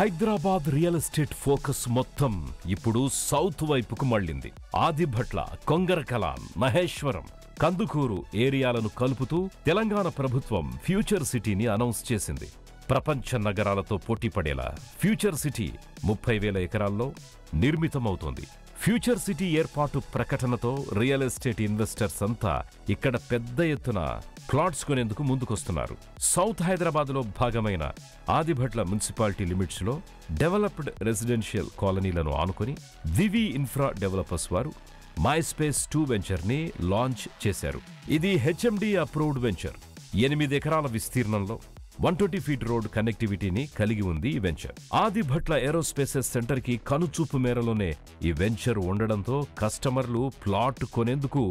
Hyderabad real estate focus మొత్తం ఇప్పుడు south వైపుకు మళ్లింది. ఆదిభట్ల, కొంగరకలాన్, మహేశ్వరం, కందుకూరు ఏరియాలను కలుపుతూ తెలంగాణ ప్రభుత్వం ఫ్యూచర్ సిటీని అనౌన్స్ చేసింది. ప్రపంచ నగరాలతో పోటీపడేలా ఫ్యూచర్ సిటీ 30,000 ఎకరాల్లో నిర్మితమవుతోంది. ఫ్యూచర్ సిటీ ఏర్పాటు ప్రకటనతో రియల్ ఎస్టేట్ ఇన్వెస్టర్స్ అంతా ఇక్కడ పెద్ద ఎత్తున ప్లాట్స్ కొనేందుకు ముందుకొస్తున్నారు. సౌత్ హైదరాబాద్లో భాగమైన ఆదిభట్ల మున్సిపాలిటీ లిమిట్స్ లో డెవలప్డ్ రెసిడెన్షియల్ కాలనీలను ఆనుకొని వివి ఇన్ఫ్రా డెవలపర్స్ వారు మైస్పేస్ 2 వెంచర్ ని లాంచ్ చేశారు. ఇది హెచ్ఎండి అప్రూవ్డ్ వెంచర్. 8 ఎకరాల విస్తీర్ణంలో 120 ఫీట్ రోడ్ కనెక్టివిటీని కలిగి ఉంది ఈ వెంచర్. ఆదిభట్ల ఏరోస్పేసెస్ సెంటర్ కి కనుచూపు మేరలోనే ఈ వెంచర్ ఉండడంతో కస్టమర్లు ప్లాట్ కొనేందుకు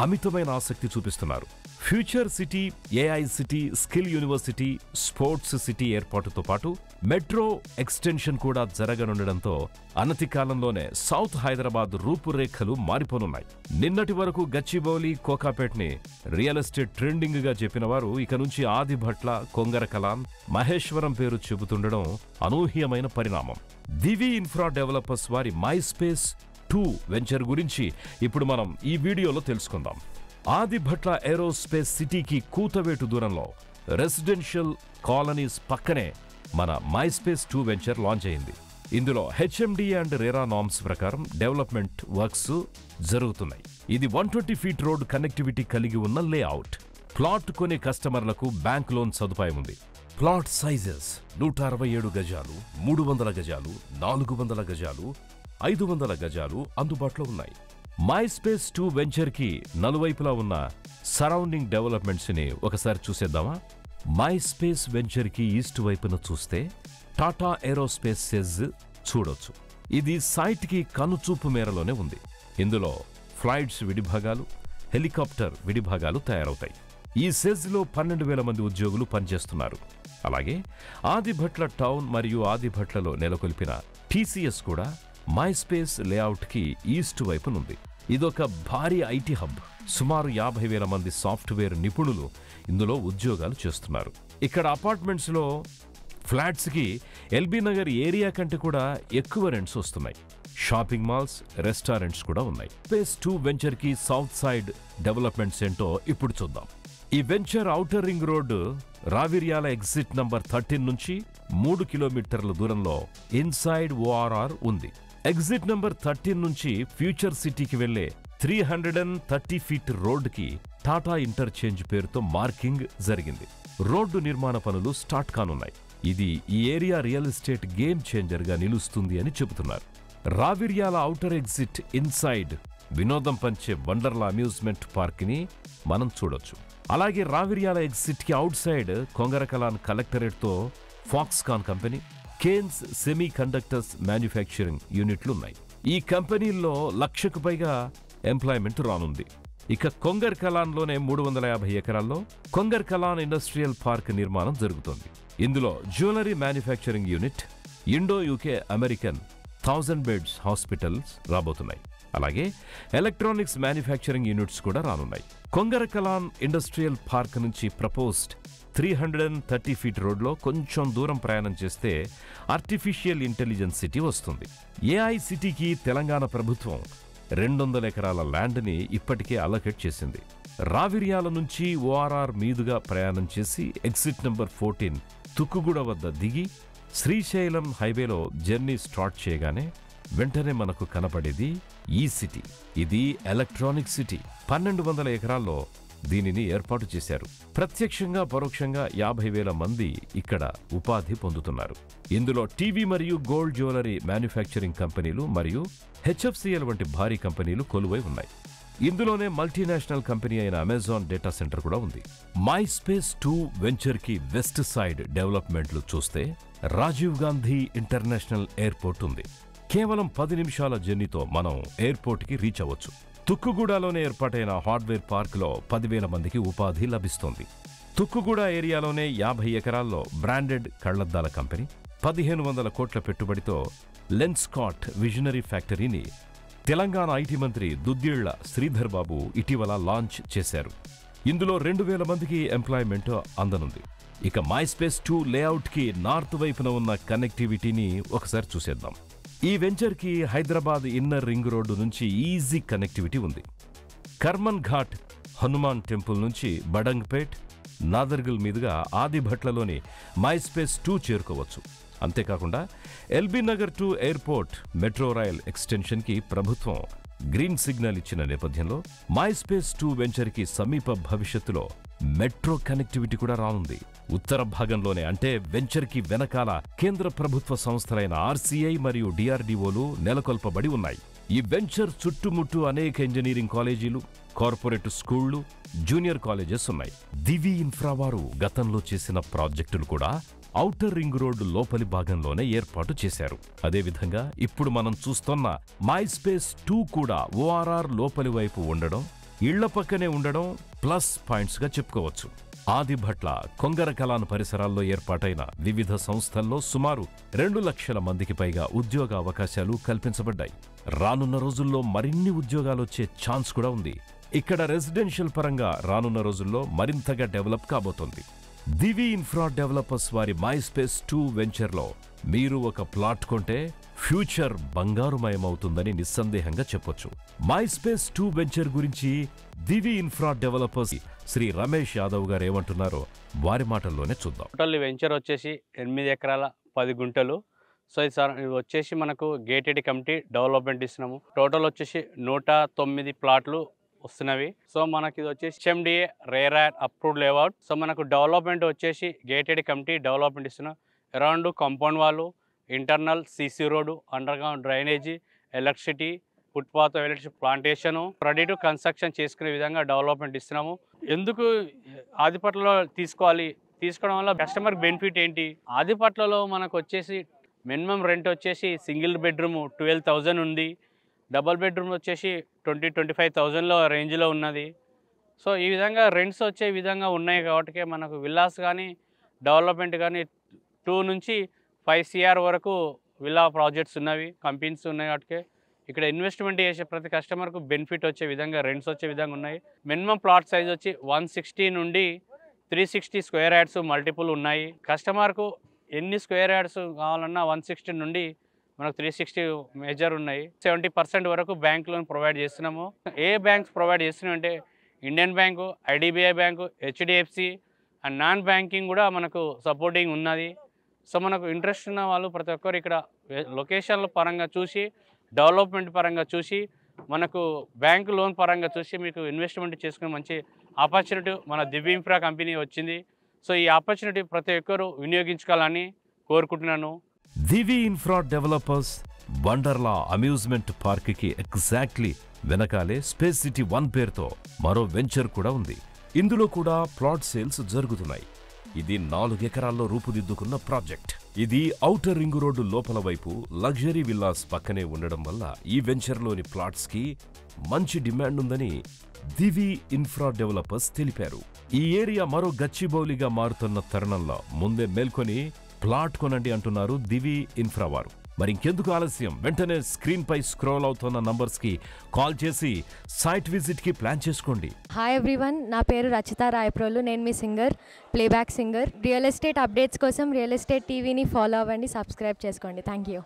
అమితమైన ఆసక్తి చూపిస్తున్నారు. Future city, AI city, skill university, sports city ఏర్పాటుతో పాటు మెట్రో ఎక్స్టెన్షన్ కూడా జరగనుండడంతో అనతి కాలంలోనే సౌత్ హైదరాబాద్ రూపురేఖలు మారిపోనున్నాయి. నిన్నటి వరకు గచ్చిబౌలి, కోకాపేట్ని రియల్ ఎస్టేట్ ట్రెండింగ్ గా చెప్పిన వారు ఇక నుంచి ఆదిభట్ల, కొంగరకలాన్, మహేశ్వరం పేరు చెబుతుండడం అనూహ్యమైన పరిణామం. దివి ఇన్ఫ్రా డెవలపర్స్ వారి మైస్పేస్ 2 వెంచర్ గురించి ఇప్పుడు మనం ఈ వీడియోలో తెలుసుకుందాం. ఆదిభట్ల ఏరోస్పేస్ సిటీకి కూతవేటు దూరంలో రెసిడెన్షియల్ కాలనీస్ పక్కనే మన మైస్పేస్ 2 వెంచర్ లాంచ్ అయింది. ఇందులో హెచ్ఎండి అండ్ రెరా నార్మ్స్ ప్రకారం డెవలప్మెంట్ వర్క్స్ జరుగుతున్నాయి. ఇది 120 ఫీట్ రోడ్ కనెక్టివిటీ కలిగి ఉన్న లేఅవుట్. ప్లాట్ కొనే కస్టమర్లకు బ్యాంక్ లోన్ సదుపాయం ఉంది. ప్లాట్ సైజెస్ 167 గజాలు, 300 గజాలు, 400 గజాలు, 500 గజాలు అందుబాటులో ఉన్నాయి. మైస్పేస్ 2 వెంచర్ కి నలువైపులా ఉన్న సరౌండింగ్ డెవలప్మెంట్స్ ని ఒకసారి చూసేద్దామా? మైస్పేస్ వెంచర్ కి ఈస్ట్ వైపున చూస్తే టాటా ఏరోస్పేసెస్ చూడొచ్చు. ఇది సైట్ కి కనుచూపు మేరలోనే ఉంది. ఇందులో ఫ్లైట్స్ విడిభాగాలు, హెలికాప్టర్ విడిభాగాలు తయారవుతాయి. ఈ సెజ్ లో 12,000 మంది ఉద్యోగులు పనిచేస్తున్నారు. అలాగే ఆదిభట్ల టౌన్ మరియు ఆదిభట్లలో నెలకొల్పిన టీసీఎస్ కూడా మైస్పేస్ లేఅవుట్ కి ఈస్ట్ వైపునుంది. ఇదొక భారీ ఐటీ హబ్. సుమారు 50,000 మంది సాఫ్ట్వేర్ నిపుణులు ఇందులో ఉద్యోగాలు చేస్తున్నారు. ఇక్కడ అపార్ట్మెంట్స్ లో ఫ్లాట్స్ కి ఎల్బీ నగర్ ఏరియా కంటే కూడా ఎక్కువ రెంట్స్ వస్తున్నాయి. షాపింగ్ మాల్స్, రెస్టారెంట్స్ కూడా ఉన్నాయి. స్పేస్ 2 వెంచర్ కి సౌత్ సైడ్ డెవలప్మెంట్స్ ఏంటో ఇప్పుడు చూద్దాం. ఈ venture outer ring road Raviryal exit number 13 నుంచి 3 కిలోమీటర్ల దూరంలో ఇన్సైడ్ ఓఆర్ఆర్ ఉంది. ఎగ్జిట్ నంబర్ 13 నుంచి ఫ్యూచర్ సిటీకి వెళ్లే 330 ఫీట్ రోడ్ కి టాటా ఇంటర్చేంజ్ పేరుతో మార్కింగ్ జరిగింది. రోడ్డు నిర్మాణ పనులు స్టార్ట్ కానున్నాయి. ఇది ఈ area real estate game changer గా నిలుస్తుంది అని చెబుతున్నారు. రావిర్యాల ఔటర్ ఎగ్జిట్ ఇన్సైడ్ వినోదం పంచే వండర్లా అమ్యూజ్మెంట్ పార్క్ ని మనం చూడొచ్చు. అలాగే రావిర్యాల ఎగ్జిట్ కి అవుట్ సైడ్ కొంగరకలాన్ కలెక్టరేట్ తో Foxconn company, Kaynes semiconductors manufacturing యూనిట్లున్నాయి. ఈ కంపెనీల్లో 1,00,000కు పైగా ఎంప్లాయ్మెంట్ రానుంది. ఇక కొంగరకలాన్ లోనే 350 ఎకరాల్లో కొంగరకలాన్ ఇండస్ట్రియల్ పార్క్ నిర్మాణం జరుగుతోంది. ఇందులో jewellery manufacturing unit, Indo UK American 1000 beds hospitals రాబోతున్నాయి. అలాగే ఎలక్ట్రానిక్స్ మ్యానుఫ్యాక్చరింగ్ యూనిట్స్ కూడా రానున్నాయి. కొంగరకలాన్ ఇండస్ట్రియల్ పార్క్ నుంచి ప్రపోజ్డ్ 330 ఫీట్ రోడ్లో కొంచెం దూరం ప్రయాణం చేస్తే ఆర్టిఫిషియల్ ఇంటెలిజెన్స్ సిటీ వస్తుంది. ఏఐ సిటీకి తెలంగాణ ప్రభుత్వం 200 ఎకరాల ల్యాండ్ ని ఇప్పటికే అలొకేట్ చేసింది. రావిర్యాల నుంచి ఓఆర్ఆర్ మీదుగా ప్రయాణం చేసి ఎగ్జిట్ నంబర్ 14 తుక్కుగూడ వద్ద దిగి శ్రీశైలం హైవేలో జర్నీ స్టార్ట్ చేయగానే వెంటనే మనకు కనపడేది ఈ సిటీ. ఇది ఎలక్ట్రానిక్ సిటీ. 1,200 ఎకరాల్లో దీనిని ఏర్పాటు చేశారు. ప్రత్యక్షంగా పరోక్షంగా 50,000 మంది ఇక్కడ ఉపాధి పొందుతున్నారు. ఇందులో టీవీ మరియు గోల్డ్ జ్యువెలరీ మ్యానుఫ్యాక్చరింగ్ కంపెనీలు మరియు హెచ్ఎఫ్సిఎల్ వంటి భారీ కంపెనీలు కొలువై ఉన్నాయి. ఇందులోనే మల్టీనేషనల్ కంపెనీ అయిన అమెజాన్ డేటా సెంటర్ కూడా ఉంది. మైస్పేస్ 2 వెంచర్ కి వెస్ట్ సైడ్ డెవలప్మెంట్లు చూస్తే రాజీవ్ గాంధీ ఇంటర్నేషనల్ ఎయిర్పోర్ట్ ఉంది. కేవలం 10 నిమిషాల జర్నీతో మనం ఎయిర్పోర్ట్ కి రీచ్ అవ్వచ్చు. తుక్కుగూడలోనే ఏర్పాటైన హార్డ్వేర్ పార్క్ లో 10,000 మందికి ఉపాధి లభిస్తోంది. తుక్కుగూడ ఏరియాలోనే 50 ఎకరాల్లో బ్రాండెడ్ కళ్లద్దాల కంపెనీ 1,500 కోట్ల పెట్టుబడితో లెన్స్కాట్ విజనరీ ఫ్యాక్టరీని తెలంగాణ ఐటీ మంత్రి దుద్దిళ్ల శ్రీధర్ బాబు ఇటీవల లాంచ్ చేశారు. ఇందులో 2,000 మందికి ఎంప్లాయ్మెంట్ అందనుంది. ఇక మైస్పేస్ 2 లేఅవుట్కి నార్త్ వైపున ఉన్న కనెక్టివిటీని ఒకసారి చూసేద్దాం. ఈ వెంచర్కి హైదరాబాద్ ఇన్నర్ రింగ్ రోడ్డు నుంచి ఈజీ కనెక్టివిటీ ఉంది. కర్మన్ ఘాట్ హనుమాన్ టెంపుల్ నుంచి బడంగ్పేట్, నాదర్గల్ మీదుగా ఆదిభట్లలోని మైస్పేస్ 2 చేరుకోవచ్చు. అంతేకాకుండా LB Nagar to airport metro rail ఎక్స్టెన్షన్కి ప్రభుత్వం గ్రీన్ సిగ్నల్ ఇచ్చిన నేపథ్యంలో మైస్పేస్ 2 వెంచర్కి సమీప భవిష్యత్తులో మెట్రో కనెక్టివిటీ కూడా రానుంది. ఉత్తర భాగంలోనే అంటే వెంచర్కి వెనకాల కేంద్ర ప్రభుత్వ సంస్థలైన ఆర్సీఐ మరియు డిఆర్డీఓలు నెలకొల్పబడి ఉన్నాయి. ఈ వెంచర్ చుట్టుముట్టు అనేక ఇంజనీరింగ్ కాలేజీలు, కార్పొరేట్ స్కూళ్లు, జూనియర్ కాలేజెస్ ఉన్నాయి. దివి ఇన్ఫ్రా వారు గతంలో చేసిన ప్రాజెక్టులు కూడా ఔటర్ రింగ్ రోడ్డు లోపలి భాగంలోనే ఏర్పాటు చేశారు. అదేవిధంగా ఇప్పుడు మనం చూస్తున్న మైస్పేస్ 2 కూడా ఓఆర్ఆర్ లోపలి వైపు ఉండడం, ఇళ్ల పక్కనే ఉండడం ప్లస్ పాయింట్స్ గా చెప్పుకోవచ్చు. ఆదిభట్ల కొంగరకలాన్ పరిసరాల్లో ఏర్పాటైన వివిధ సంస్థల్లో సుమారు 2 లక్షల మందికి పైగా ఉద్యోగ అవకాశాలు కల్పించబడ్డాయి. రానున్న రోజుల్లో మరిన్ని ఉద్యోగాలొచ్చే ఛాన్స్ కూడా ఉంది. ఇక్కడ రెసిడెన్షియల్ పరంగా రానున్న రోజుల్లో మరింతగా డెవలప్ కాబోతోంది. దివి ఇన్ఫ్రా డెవలపర్స్ వారి మైస్పేస్ 2 వెంచర్లో మీరు ఒక ప్లాట్ కొంటే ఫ్యూచర్ బంగారుమయమవుతుందని నిస్సందేహంగా చెప్పొచ్చు. మైస్పేస్ 2 వెంచర్ గురించి దివి ఇన్ఫ్రా డెవలపర్స్ శ్రీ రమేష్ యాదవ్ గారు ఏమంటున్నారో వారి మాటల్లోనే చూద్దాం. టోటల్ వెంచర్ వచ్చేసి 8 ఎకరాల 10 గుంటలు. సో ఇది వచ్చేసి మనకు గేటెడ్ కమిటీ డెవలప్మెంట్ ఇస్తున్నాము. టోటల్ వచ్చేసి 109 ప్లాట్లు వస్తున్నవి. సో మనకి ఇది వచ్చేసి HMDA rare approved layout. So మనకు డెవలప్మెంట్ వచ్చేసి గేటెడ్ కమిటీ డెవలప్మెంట్ ఇస్తున్నాం. అరౌండ్ కాంపౌండ్ వాళ్ళు, internal CC road, under ground drainage, electricity, footpath, electricity plantation ready to construction చేసుకునే విధంగా డెవలప్మెంట్ ఇస్తున్నాము. ఎందుకు ఆదిపట్లలో తీసుకోవడం వల్ల కస్టమర్ బెనిఫిట్ ఏంటి? ఆదిపట్లలో మనకు వచ్చేసి మినిమం రెంట్ వచ్చేసి సింగిల్ బెడ్రూమ్ 12,000 ఉంది. డబల్ బెడ్రూమ్ వచ్చేసి 20-25,000లో రేంజ్లో ఉన్నది. సో ఈ విధంగా రెంట్స్ వచ్చే విధంగా ఉన్నాయి కాబట్టి మనకు విల్లాస్ కానీ డెవలప్మెంట్ కానీ 2 నుంచి 5 CR వరకు విల్లా ప్రాజెక్ట్స్ ఉన్నవి, కంపెనీస్ ఉన్నాయి. కాబట్టి ఇక్కడ ఇన్వెస్ట్మెంట్ చేసే ప్రతి కస్టమర్కు బెనిఫిట్ వచ్చే విధంగా రెంట్స్ వచ్చే విధంగా ఉన్నాయి. మినిమం ప్లాట్ సైజ్ వచ్చి 160 నుండి 360 స్క్వేర్ యార్డ్స్ మల్టిపుల్ ఉన్నాయి. కస్టమర్కు ఎన్ని స్క్వేర్ యార్డ్స్ కావాలన్నా 160 నుండి మనకు 360 మేజర్ ఉన్నాయి. 70% వరకు బ్యాంక్ లోన్ ప్రొవైడ్ చేస్తున్నాము. ఏ బ్యాంక్స్ ప్రొవైడ్ చేస్తున్నాం అంటే Indian bank, IDBI bank, HDFC and non banking కూడా మనకు సపోర్టింగ్ ఉన్నది. సో మనకు ఇంట్రెస్ట్ ఉన్న వాళ్ళు ప్రతి ఒక్కరు ఇక్కడ లొకేషన్ల పరంగా చూసి, డెవలప్మెంట్ పరంగా చూసి, మనకు బ్యాంకు లోన్ పరంగా చూసి మీకు ఇన్వెస్ట్మెంట్ చేసుకునే మంచి ఆపర్చునిటీ మన దివి ఇన్ఫ్రా కంపెనీ వచ్చింది. సో ఈ ఆపర్చునిటీ ప్రతి ఒక్కరు వినియోగించుకోవాలని కోరుకుంటున్నాను. దివి ఇన్ఫ్రా డెవలపర్స్ వండర్లా అమ్యూజ్మెంట్ పార్క్కి ఎగ్జాక్ట్లీ వెనకాలే స్పేస్ సిటీ 1 పేరుతో మరో వెంచర్ కూడా ఉంది. ఇందులో కూడా ప్లాట్ సేల్స్ జరుగుతున్నాయి. ఇది 4 ఎకరాల్లో రూపుదిద్దుకున్న ప్రాజెక్ట్. ఇది ఔటర్ రింగ్ రోడ్డు లోపల వైపు లగ్జరీ విల్లాస్ పక్కనే ఉండడం వల్ల ఈ వెంచర్లోని ప్లాట్స్కి మంచి డిమాండ్ ఉందని దివి ఇన్ఫ్రా డెవలపర్స్ తెలిపారు. ఈ ఏరియా మరో గచ్చిబౌలిగా మారుతున్న తరుణంలో ముందే మేల్కొని ప్లాట్ కొనండి అంటున్నారు దివి ఇన్ఫ్రా వారు. మరి ఇంకెందుకు ఆలస్యం, వెంటనే స్క్రీన్ పై స్క్రోల్ అవుతున్న నంబర్స్ కి కాల్ చేసి సైట్ విజిట్ కి ప్లాన్ చేసుకోండి. హాయ్ ఎవ్రీవన్, నా పేరు రచిత రాయప్రోలు. నేను మీ singer, playback singer. Real estate updates కోసం రియల్ ఎస్టేట్ టీవీని ఫాలో అవ్వండి, సబ్స్క్రైబ్ చేసుకోండి. Thank you.